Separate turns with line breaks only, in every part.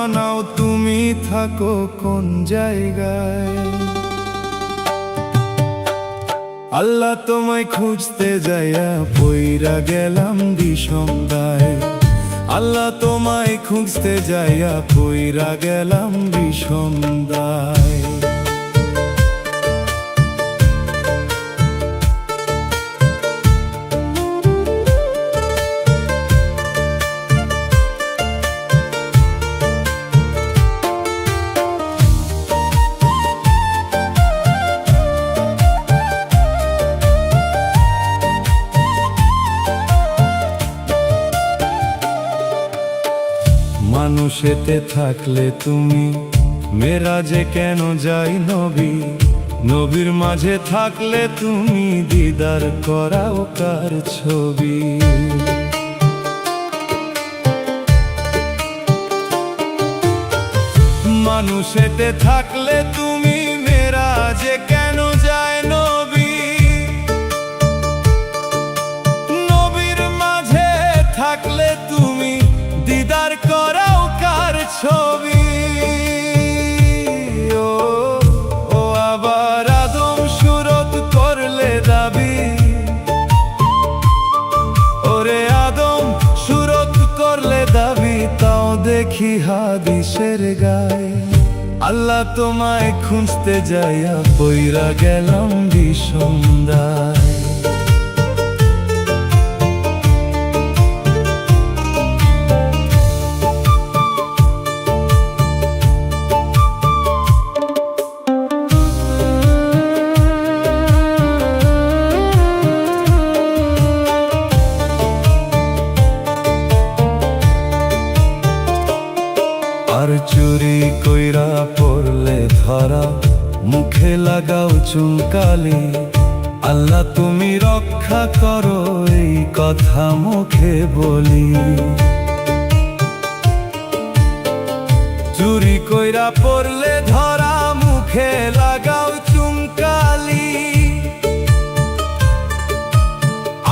বানাও, তুমি থাকো কোন জায়গায়। আল্লাহ তোমায় খুঁজতে যাইয়া পইরা গেলাম বিষম দায়। আল্লাহ তোমায় খুঁজতে যাইয়া পইরা গেলাম বিষম দায়। মানুষেতে থাকলে তুমি মেরাজে কেন যাই নবী, নবীর মাঝে থাকলে তুমি দিদার করাও কার ছবি। মানুষেতে থাকলে তুমি মেরাজে কেন যায় নবী, নবীর মাঝে থাকলে তুমি দিদার করাও কার ছবি। ও আবার আদম সুরত করলে দাবি, ওরে আদম সুরত করলে দাবি, তাও দেখি হাদিসের গায়ে। আল্লাহ তোমায় খুঁজতে যাইয়া পইরা গেলাম বিষম দায়। আর চুরি কইরা পড়লে ধরা, মুখে লাগাও চুনকালি। আল্লাহ তুমি রক্ষা করো, এই কথা মুখে বলি। চুরি কইরা পড়লে ধরা, মুখে লাগাও চুনকালি।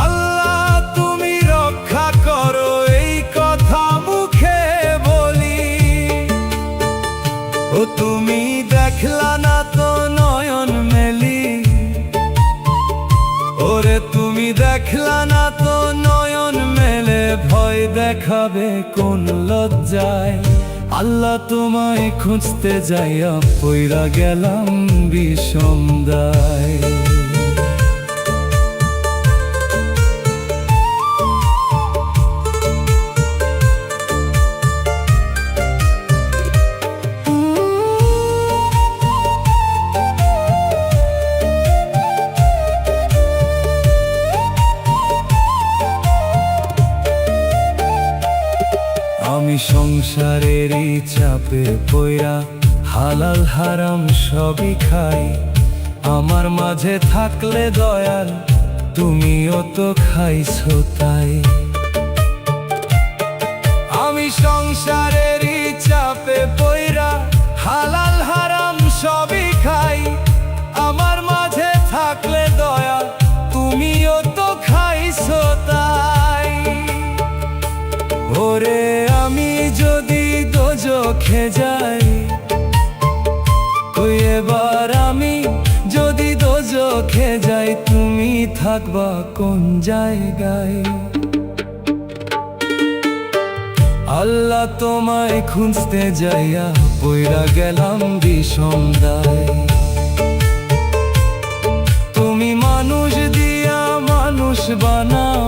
আল্লাহ তুমি রক্ষা করো, এই কথা মুখে বলি। ও তুমি দেখলা না তো নয়ন মেলি, ওরে তুমি দেখলা না তো নয়ন মেলে, ভয় দেখাবে কোন লজ্জায়। আল্লাহ তোমায় খুঁজতে যাইয়া পইরা গেলাম বিষম দায়। আমি সংসারেরই চাপে পইরা হালাল হারাম সবই খাই। আমার মাঝে থাকলে দয়াল, তুমিও তো খাইছো তাই। আমি সংসারেরই চাপে পইরা হালাল হারাম সবই খাই। আমার মাঝে থাকলে দয়াল, তুমিও তো খাইছো তাই। ওরে আমি যদি দোজখে যাই, ওই এবার আমি যদি দোজখে যাই, তুমি থাকবা কোন জায়গায়। আল্লাহ তোমায় খুঁজতে যাইয়া পইরা গেলাম বিষম দায়। তুমি মানুষ দিয়া মানুষ বানাও,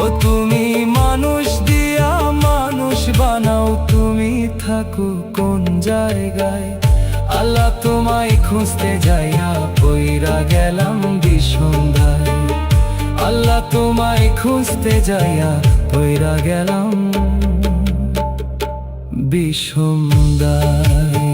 ও তুমি মানুষ দিয়া মানুষ বানাও, তুমি থাকো কোন জায়গায়। আল্লাহ তোমায় খুঁজতে যাইয়া পইরা গেলাম বিষম দায়। আল্লাহ তোমায় খুঁজতে যাইয়া পইরা গেলাম বিষম দায়।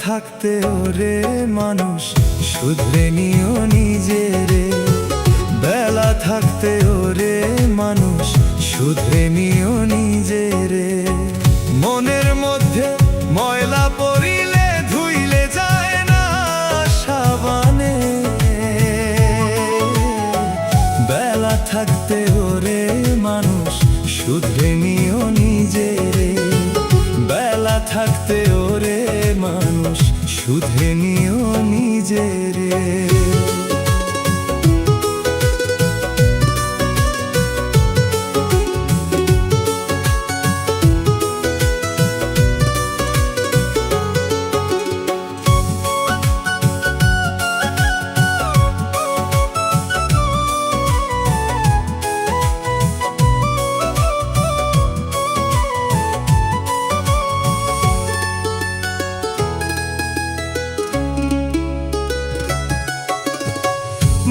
থাকতে ওরে মানুষ শুধরে নিও নিজেরে, বেলা থাকতে ওরে মানুষ শুধরে নিও নিজেরে। মনের মধ্যে ময়লা পড়িলে ধুইলে যায় না সাবানে, বেলা থাকতে ওরে মানুষ শুধরে নিও নিজেরে, বেলা থাকতে ওরে মানুষ শুধরে নিও নিজেরে।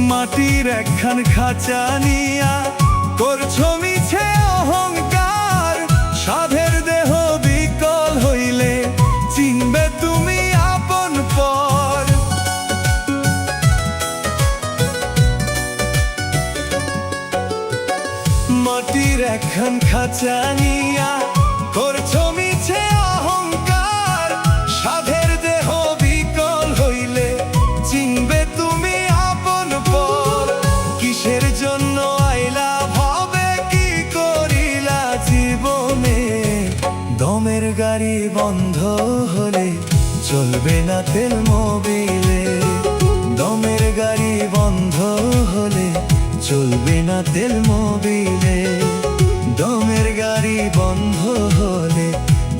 মাটির একখান খাঁচা নিয়া করছো মিছে অহংকার, সাধের দেহ বিকল হইলে চিনবে তুমি আপন পর। মাটির একখান খাঁচা নিয়া করছো মিছে অহংকার, সাধের দেহ বিকল হইলে চিনবে তুমি আপন পর। কিসের জন্য আইলা ভাবে কি করিলা জীবনে, দমের গাড়ি বন্ধ হলে চলবে না তেল মোবিলে, দমের গাড়ি বন্ধ হলে চলবে না তেল মোবিলে, দমের গাড়ি বন্ধ হলে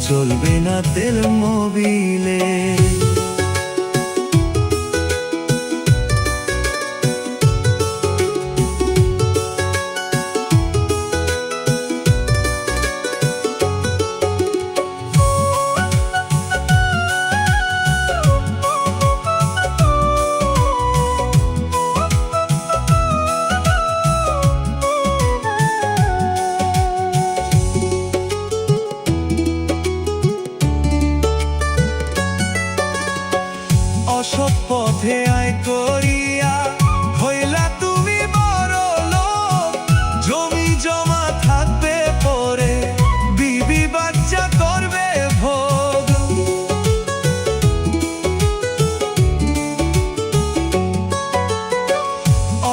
চলবে না তেল মোবিলে। অসৎ পথে আয় করিয়া হইলা তুমি বড় লোক, জমি জমা থাকবে পরে বিবি বাচ্চা করবে ভোগ।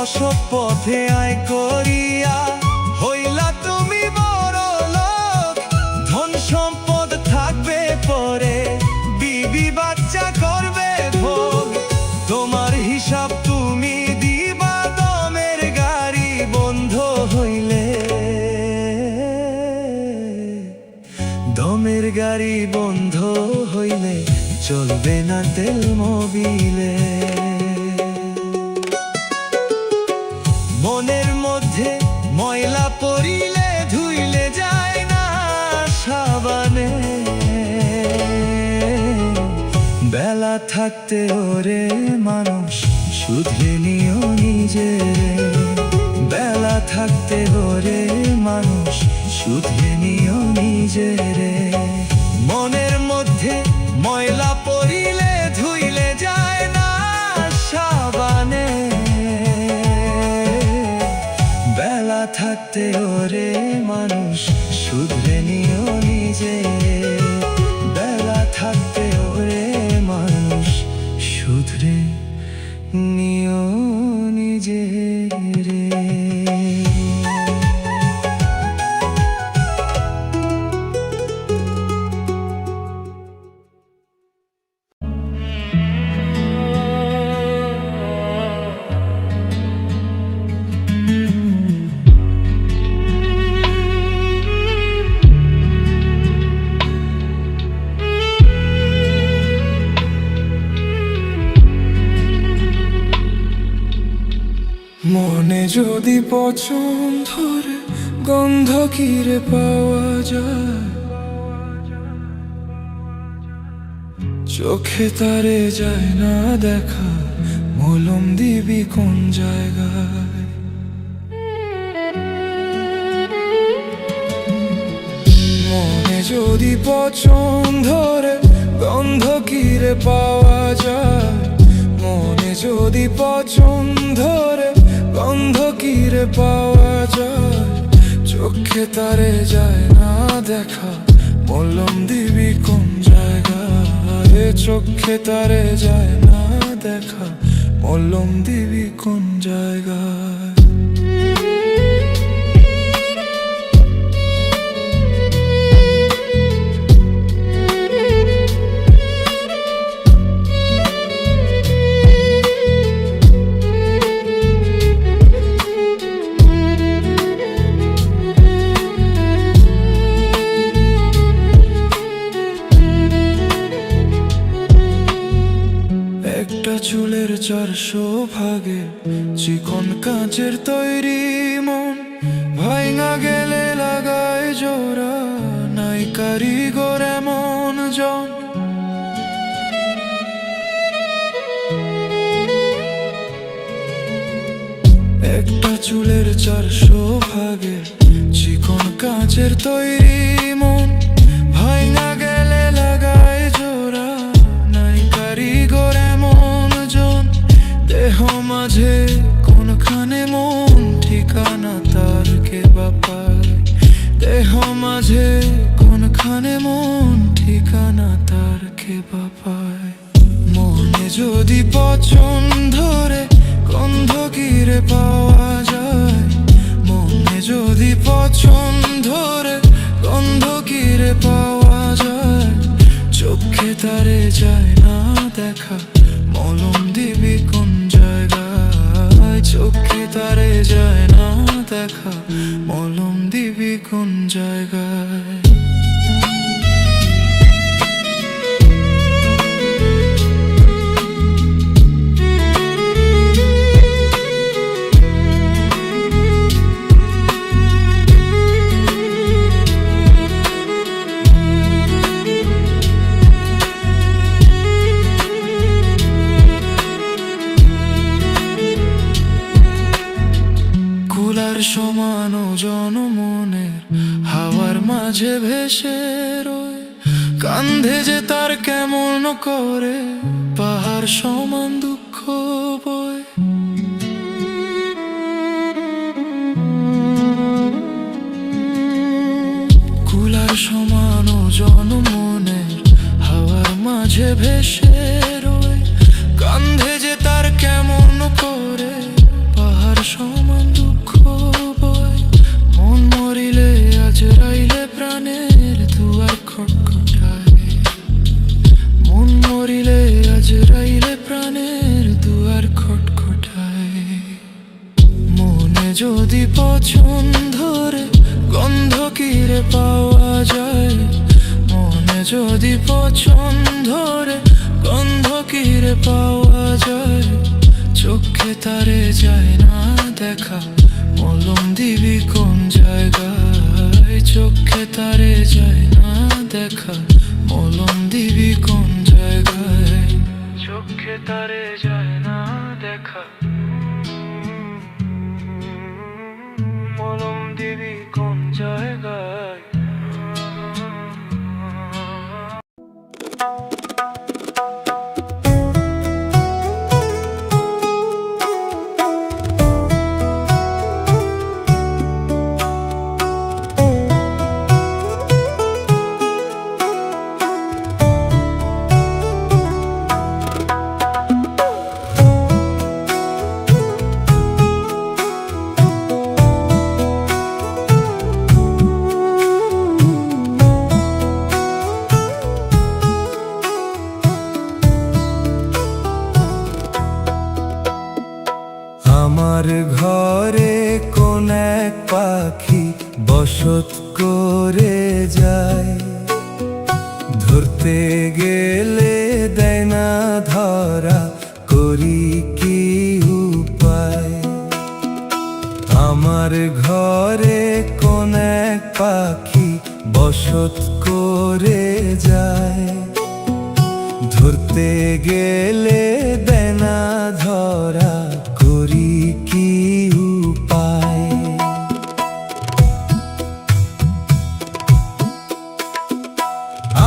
অসৎ পথে আয় করিয়া হইলা তুমি বড় লোক, ধন সম্পদ থাকবে পরে বিবি বাচ্চা করবে ভোগ। তোমার হিসাব তুমি দিবা দমের গাড়ি বন্ধ হইলে, দমের গাড়ি বন্ধ হইলে চলবে না তেল মোবিলে। মনের মধ্যে ময়লা পড়িলে ধুইলে যায় না সাবানে, বেলা থাকতে ওরে মানুষ শুধরে নিও নিজেরে, বেলা থাকতে ওরে মানুষ শুধরে নিও নিজেরে। মনের মধ্যে ময়লা পড়িলে ধুইলে যায় না সাবানে, বেলা থাকতে ওরে মানুষ শুধরে নিও নিজেরে, বেলা থাকতে ওরে মানুষ শুধরে নিও নিজেরে। মনে যদি পছন্দ ধরে গন্ধ কিরে পাওয়া যায়, চোখে তারে যায় না দেখা, মলম দিবি কোন জায়গায়। মনে যদি পছন্দ ধরে গন্ধ কিরে পাওয়া যায় মনে যদি পছন্দ রে, গন্ধ কিরে পাওয়া যায় চোখে তারে যায় না দেখা, মলম দিবি কোন জায়গায়, চোখে তারে যায় না দেখা, মলম দিবি কোন জায়গায়। একটা চুলের 400 ভাগে চিকন কাঁচের তৈরি মন, ভাঙা গেলে লাগায় জোড়া, নাই কারিগর এমন জন। একটা চুলের 400 ভাগে চিকন কাঁচের তৈরি মন, ভাঙা গেলে লাগায় জোড়া, নাই কারিগর এমন জন। দেহ মাঝে কোনখানে মন ঠিকানা তার কে বাপায়, দেহ মাঝে কোনখানে মন ঠিকানা তার কে বাপায়। মনে যদি পছন্দ রে, গন্ধ কিরে পাওয়া যায়, মনে যদি পছন্দ রে, গন্ধ কিরে পাওয়া যায় চোখে তারে যায় না দেখা, মলম দিবি কোন জায়গায়, চোখে তারে যায় না দেখা, মলম দিবি কোন জায়গায়। কুলার সমান জনমনের হাওয়ার মাঝে ভেসে রয়, কান্ধে যে তার কেমন করে পাহাড় সমান দুঃখ বয়। কুলার সমান জনমনের হাওয়ার মাঝে ভেসে রয়, কান্ধে যে তার কেমন করে পাহাড় সমান দুঃখ বয়। মন মরিলে আজরাইলে প্রাণের দুয়ার খটখটায়, মন মরিলে আজরাইলে প্রাণের দুয়ার খটখটায়। মনে যদি পছন্দ রে, গন্ধ কিরে পাওয়া যায়, মনে যদি পছন্দ রে, গন্ধ কিরে পাওয়া যায় চোখে তারে যায় না দেখা, মলম দিবি কোন জায়গায়, চোখে তারে যায় না দেখা, মলম দিবি কোন জায়গায়, চোখে তারে যায় না দেখা, মলম দিবি কোন জায়গায়। আমার ঘরে কোন এক পাখি বসত করে যায়, ধরতে গেলে দেয় না ধরা, করি কি উপায়। আমার ঘরে কোন এক পাখি বসত করে যায়, ধরতে গেলে দেয় না ধরা, করি কি উপায়।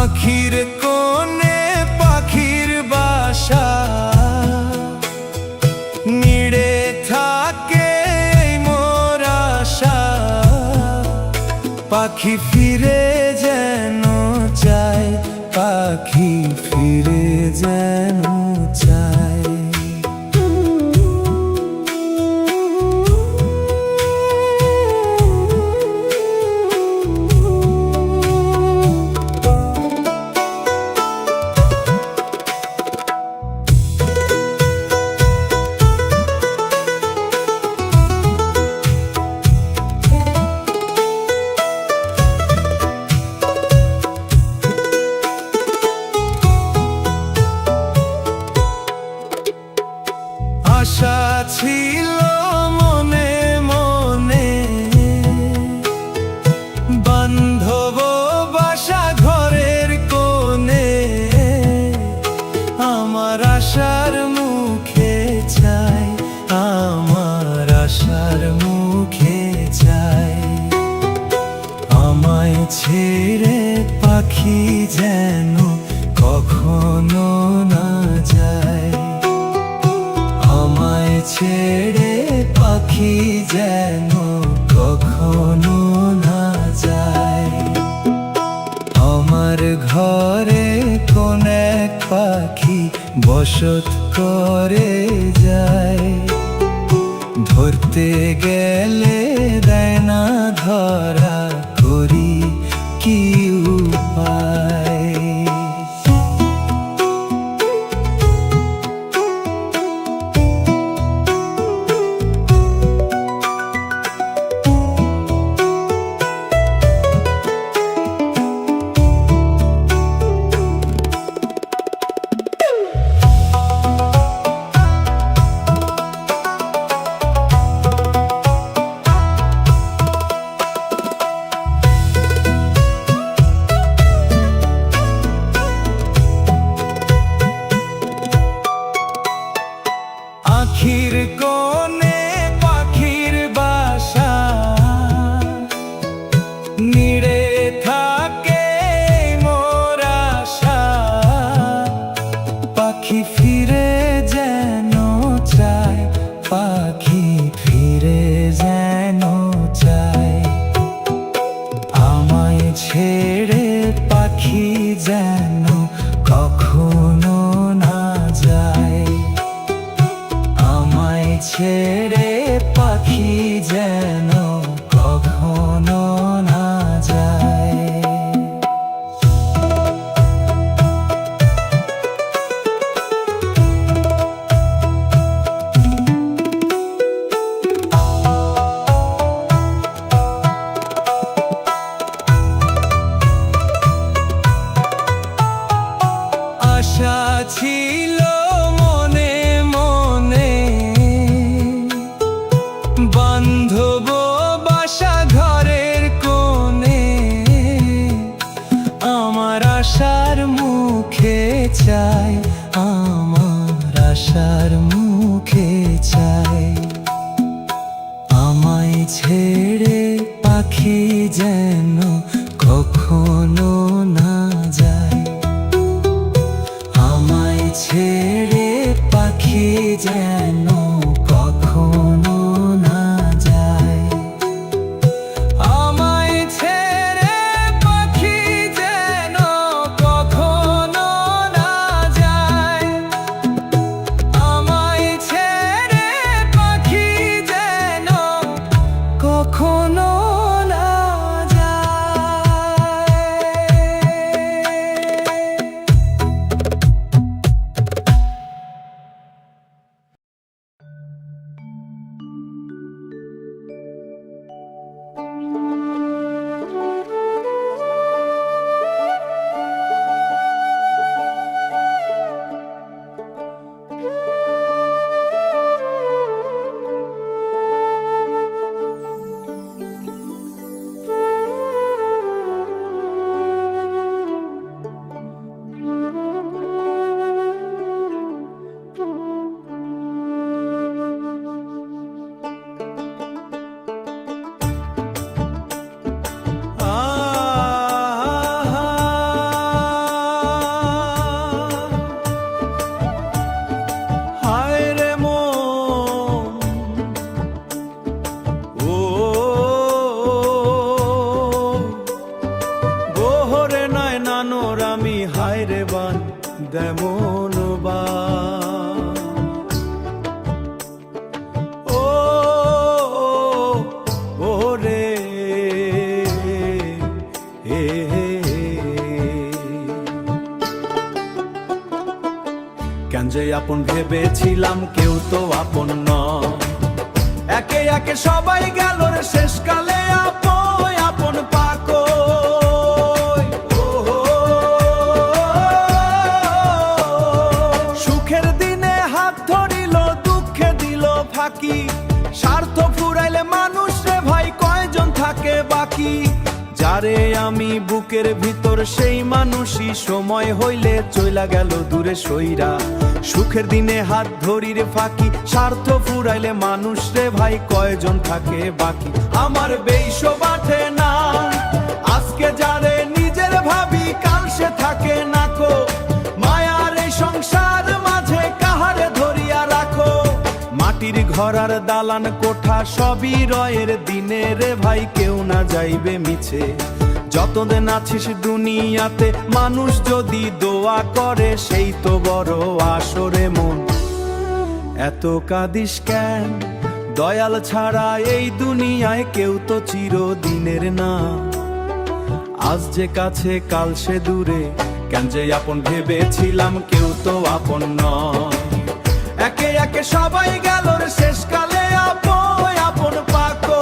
আখির কোণে পাখি ফিরে যেন চায়, পাখি ফিরে যেন চায়। আশা ছিল মনে মনে, বান্ধব বাসা ঘরের কোণে। আমার আশার মুখে চাই, আমার আশার মুখে চাই। আমায় ছেড়ে পাখি যেন কখনো না যায়, আমায় ছেড়ে পাখি যেন কখনো না যায়। আমার ঘরে কোন এক পাখি বসত করে যায়, ধরতে গেলে দেয় না ধরা, করি কি উপায়। আখির কোণে পাখির বাসা, নিড়ে থাকে মোর আশা। পাখি ফিরে যেন চায়, পাখি ফিরে যেন চায়। আমায় ছেড়ে পাখি যেন কখনো না যায়, আমায় ছেড়ে পাখি যেন কখনো না যায়। আশা ছিল মনে মনে, বান্ধব বাসা ঘরের কোণে। আমার আশার মুখে চাই, আমার আশার মুখে চাই। আমায় ছেড়ে পাখি যেন কখনো না যায়, আমায় ছেড়ে পাখি যেন কখনো না যায়। আমায় ছেড়ে পাখি যেন কখনো না যায়, আমায় ছেড়ে পাখি যেন কখনো
হায় রে বান দেমন বা ও ও রে এ কেন যে আপন ভেবেছিলাম কেউ তো আপন নয় একে একে সবাই গেল রে শেষকালে আপন আপন পাকো সুখের দিনে হাত ধরিল দুঃখে দিল ফাঁকি স্বার্থ ফুরাইলে মানুষ রে ভাই কয়জন থাকে বাকি যারে আমি বুকের ভিতর সেই মানুষই সময় হইলে চইলা গেল দূরে সইরা সুখের দিনে হাত ধরিরে ফাঁকি স্বার্থ ফুরাইলে মানুষ রে ভাই কয়জন থাকে বাকি আমার বেশ বাঠে না আজকে যারে নিজের ভাবি কাল সে থাকে না কো মায়ার এই সংসার মাঝে কাহারে ধরিয়া রাখো মাটির ঘর আর দালান কোঠা সবই রয়ের দিনে রে ভাই কেউ না যাইবে মিছে যতদিন আছিস দুনিয়াতে মানুষ যদি দোয়া করে সেই তো বড় আসরে মন এত কাঁদিস কেন দয়াল ছাড়া এই দুনিয়ায় কেউ তো চিরদিনের না আজ যে কাছে কাল সে দূরে কেন যে আপন ভেবেছিলাম কেউ তো আপন নয় একে একে সবাই গেল রে শেষকালে আপন আপন পাকো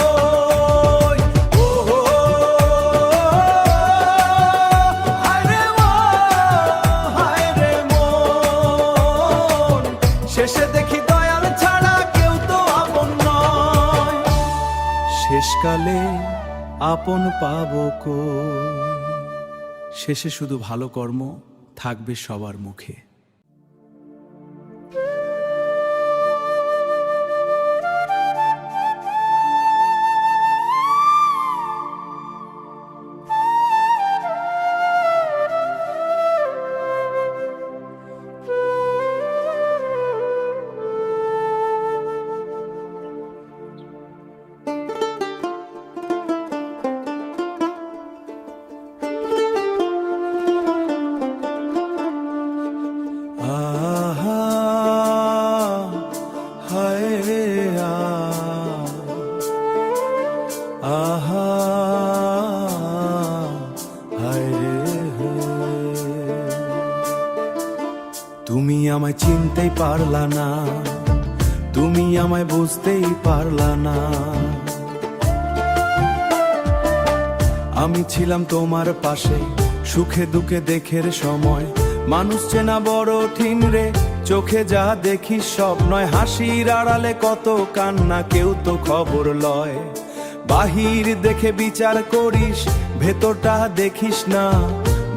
শেষে দেখি দয়াল ছাড়া কেউ তো আপন নয় শেষকালে আপন পাবো কই শেষে শুধু ভালো কর্ম থাকবে সবার মুখে আহা হায় রে তুমি আমায় চিনতেই পারলা না তুমি আমায় বুঝতেই পারলা না আমি ছিলাম তোমার পাশে সুখে দুঃখে দেখের সময় মানুষ চেনা বড় ঠিন রে চোখে যা দেখিস সব নয় হাসির আড়ালে কত কান্না কেউ তো খবর লয় বাহির দেখে বিচার করিস ভেতরটা দেখিস না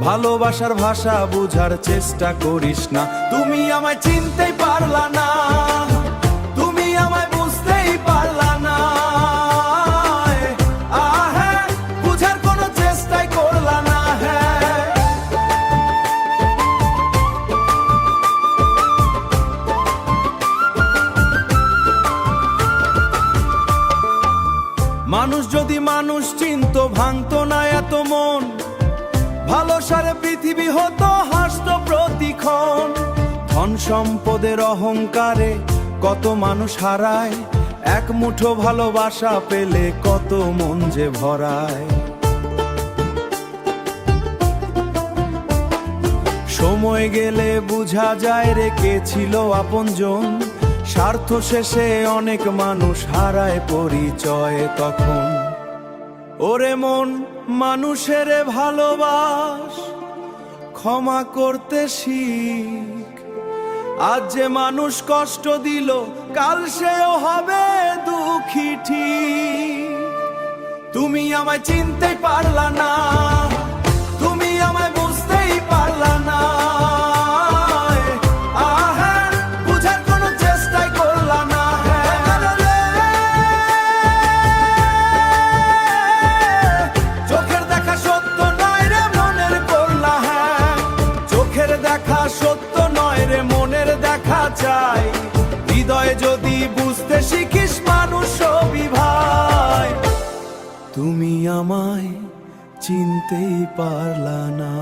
ভালোবাসার ভাষা বুঝার চেষ্টা করিস না তুমি আমায় চিনতেই পারলা না তুমি আমায় বুঝতেই পারলা না বুঝার কোনো চেষ্টাই করলা না মানুষ যদি মানুষ চিনতো ভাঙতো না এত মন ভালো সারে পৃথিবী হতো হাসতো প্রতিক্ষণ ধন সম্পদের অহংকারে কত মানুষ হারায় এক মুঠো ভালোবাসা পেলে কত মন যে ভরায় সময় গেলে বুঝা যায় রে কে ছিল আপনজন স্বার্থ শেষে অনেক মানুষ হারায় পরিচয় তখন ওরে মন মানুষের ভালোবাস ক্ষমা করতে শিখ আজ যে মানুষ কষ্ট দিল কাল সেও হবে দুঃখী ঠিক তুমি আমায় চিনতেই পারলা না তুমি আমায় বুঝতেই পারলা না সত্য নয় রে মনের দেখা চাই হৃদয়ে যদি বুঝতে শিখিস মানুষ সবই ভাই তুমি আমায় চিনতেই পারলা না।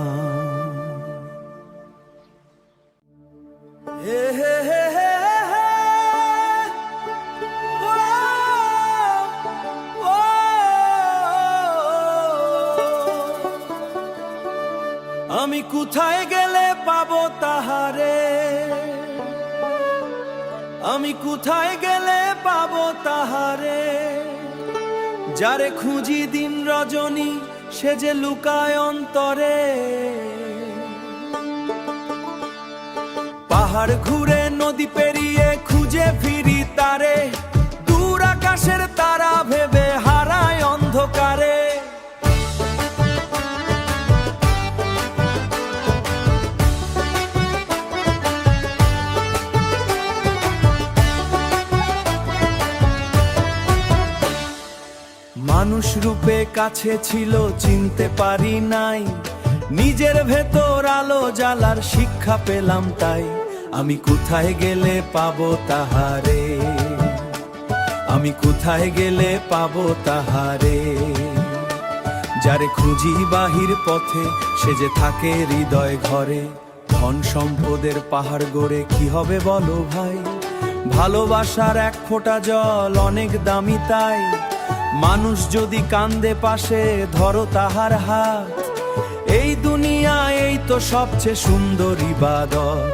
হে হে হে হে হে। ও, ও, আমি কোথায় গেলে পাবো তাহারে, আমি কোথায় গেলে পাবো তাহারে, যারে খুঁজি দিন রজনী সে যে লুকায় অন্তরে। পাহাড় ঘুরে নদী পেরিয়ে খুঁজে ফিরি তারে, দূর আকাশের তারা ভেবে হারায় অন্ধকারে। মানুষ রূপে কাছে ছিল চিনতে পারি নাই, নিজের ভেতর আলো জ্বালার শিক্ষা পেলাম তাই। আমি কোথায় গেলে পাবো তাহারে, আমি কোথায় গেলে পাবো তাহারে, যারে খুঁজি বাহির পথে সে যে থাকে হৃদয় ঘরে। ধন সম্পদের পাহাড় গড়ে কি হবে বলো ভাই, ভালোবাসার এক ফোঁটা জল অনেক দামি তাই। মানুষ যদি কান্দে পাশে ধরো তাহার হাত, এই দুনিয়া এই তো সবচেয়ে সুন্দর ইবাদত।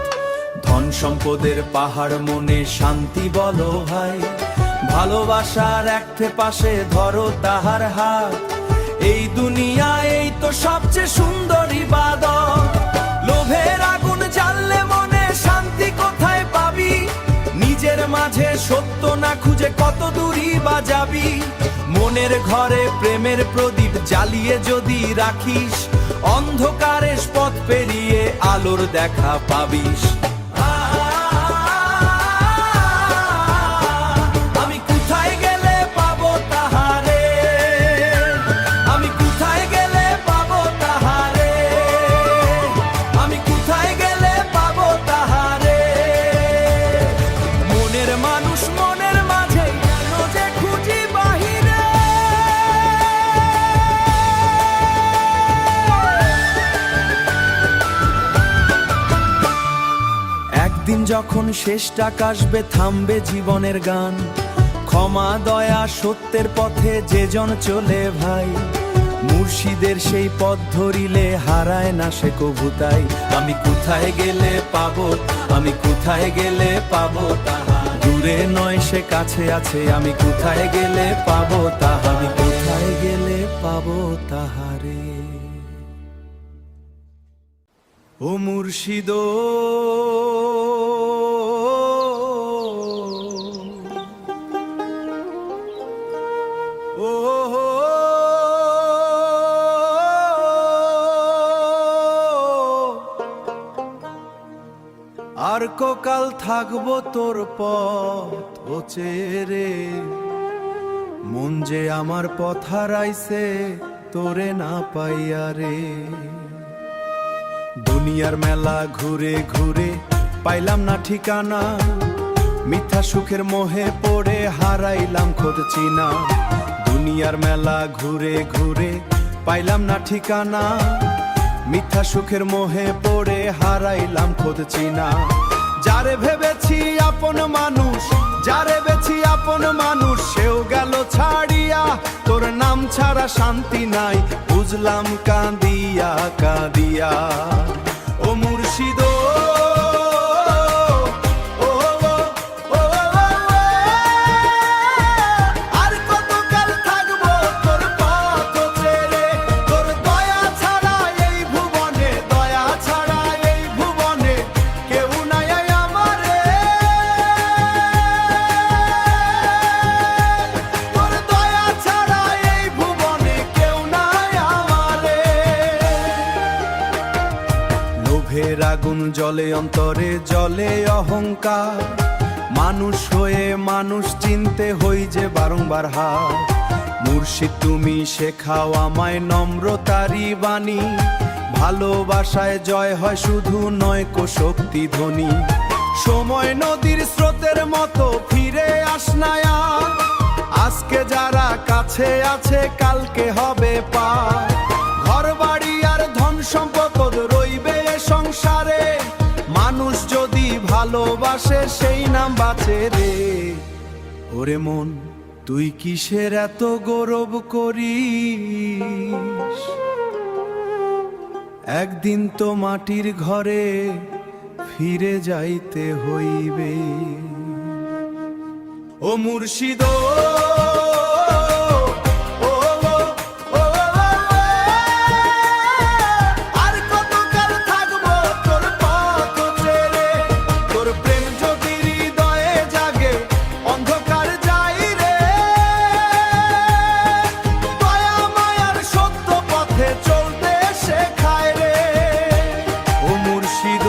ধন সম্পদের পাহাড় মনে শান্তি বলো ভাই, ভালোবাসার একটে পাশে ধরো তাহার হাত, এই দুনিয়া এই তো সবচেয়ে সুন্দর ইবাদত। লোভের আগুন জ্বাললে মনে শান্তি কোথায় পাবি, নিজের মাঝে সত্য না খুঁজে কত দূরই বা যাবি। মনের ঘরে প্রেমের প্রদীপ জ্বালিয়ে যদি রাখিস, অন্ধকারে পথ পেরিয়ে আলোর দেখা পাবিস। আমি কোথায় গেলে পাবো তাহারে, আমি কোথায় গেলে পাবো তাহারে, আমি কোথায় গেলে পাবো তাহারে। মনের মানুষ মনের মাঝে কেন যে খুঁজি বাহিরে। একদিন যখন শেষটা কাশবে থামবে জীবনের গান, ক্ষমা দয়া সত্যের পথে যে জন চলে ভাই, মুর্শিদের সেই পথ ধরিলে হারায় না সে কভু তাই। আমি কোথায় গেলে পাবো, আমি কোথায় গেলে পাবো তাহা, দূরে নয় সে কাছে আছে, আমি কোথায় গেলে পাবো তাহা, আমি কোথায় গেলে পাবো তাহারে। ও মুর্শিদ ও আর ককাল থাকবো তোর পথ ও চেরে, মন যে আমার পথ হারাইছে তোরে না পাইয়া রে। দুনিয়ার মেলা ঘুরে ঘুরে পাইলাম না ঠিকানা, মিথ্যা সুখের মোহে পড়ে হারাইলাম খোঁজ চিনা। দুনিয়ার মেলা ঘুরে ঘুরে পাইলাম না ঠিকানা, মিথ্যা সুখের মোহে পড়ে হারাইলাম খোঁজ চিনা। যারে ভেবেছি আপন মানুষ, যারে বেছি আপন মানুষ, সেও গেল ছাড়িয়া, তোর নাম ছাড়া শান্তি নাই বুঝলাম কাঁদিয়া কাঁদিয়া। ও মুর্শিদ আর কতকাল থাকবো তোর পথ ছেড়ে, তোর দয়া ছাড়া এই ভুবনে, দয়া ছাড়া এই ভুবনে কেউ নাই আমারে। তোর দয়া ছাড়া এই ভুবনে কেউ নাই আমারে। লোভের আগুন জ্বলে অন্তরে, জ্বলে অহংকার, মানুষ হয়ে মানুষ চিনতে হই যে বারংবার হার। মুর্শিদ তুমি শেখাও আমায় নম্রতারি বাণী, ভালোবাসায় জয় হয় শুধু নয় কো শক্তি ধ্বনি। সময় নদীর স্রোতের মতো ফিরে আসনা আর, আজকে যারা কাছে আছে কালকে হবে পার। ঘর বাড়ি আর ধন সম্পদ রইবে এ সংসারে, মানুষ যদি ভালোবাসে সেই নাম বাঁচে রে। ওরে মন, তুই কিসের এত গৌরব করিস? একদিন তো মাটির ঘরে ফিরে যাইতে হইবে। ও মুর্শিদ, আর কতকাল থাকবো তোর পথ ছেড়ে? তোর প্রেম যদি হৃদয়ে জাগে অন্ধকার যাই রে। দয়া মায়ার সত্য পথে চলতে শেখায় রে। ও মুর্শিদ,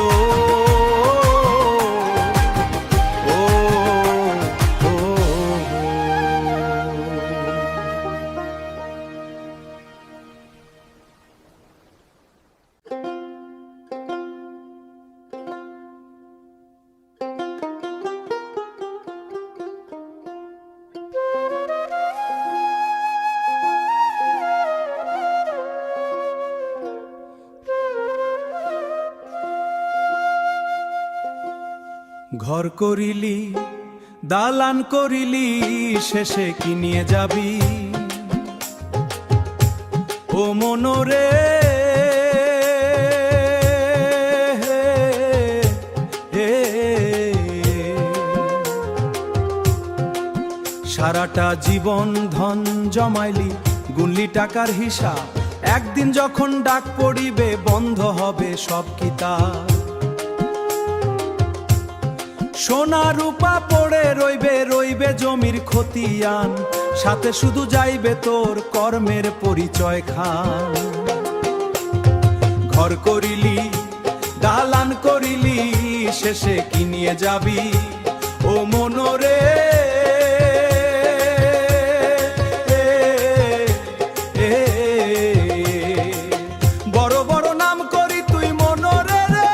ঘর করিলি, দালান করিলি, শেষে কি নিয়ে যাবি? ও মনোরে, সারাটা জীবন ধন জমাইলি, গুনলি টাকার হিসাব, একদিন যখন ডাক পড়িবে বন্ধ হবে সব কিতাব। সোনা রূপা পড়ে রইবে, রইবে জমির খতিয়ান, সাথে শুধু যাইবে তোর কর্মের পরিচয় খান। ঘর করিলি, দালান করিলি, শেষে কি নিয়ে যাবি? ও মনোরে, বড় বড় নাম করি তুই মনোরে রে।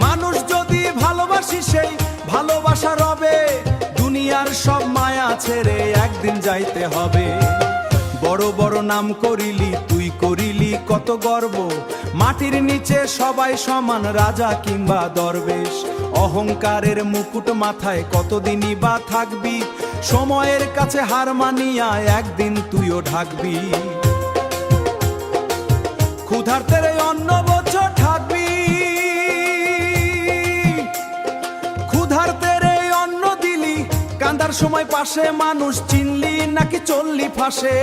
মানুষ যদি ভালোবাসি সেই ভালোবাসা রবে, দুনিয়ার সব মায়া ছেড়ে একদিন যাইতে হবে। বড় বড় নাম করিলি তুই, করিলি কত গর্ব, মাটির নিচে সবাই সমান, রাজা কিংবা দরবেশ। অহংকারের মুকুট মাথায় কতদিনই বা থাকবি? সময়ের কাছে হার মানিয়া একদিন তুইও ঢাকবি। ক্ষুধার্তের অন্ন বছর থাকবি, ক্ষুধার্তের অন্ন দিলি, কান্দার সময় পাশে মানুষ চিনলি নাকি চললি ফাঁসে?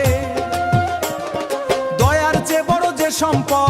দয়ার চেয়ে বড় যে সম্পদ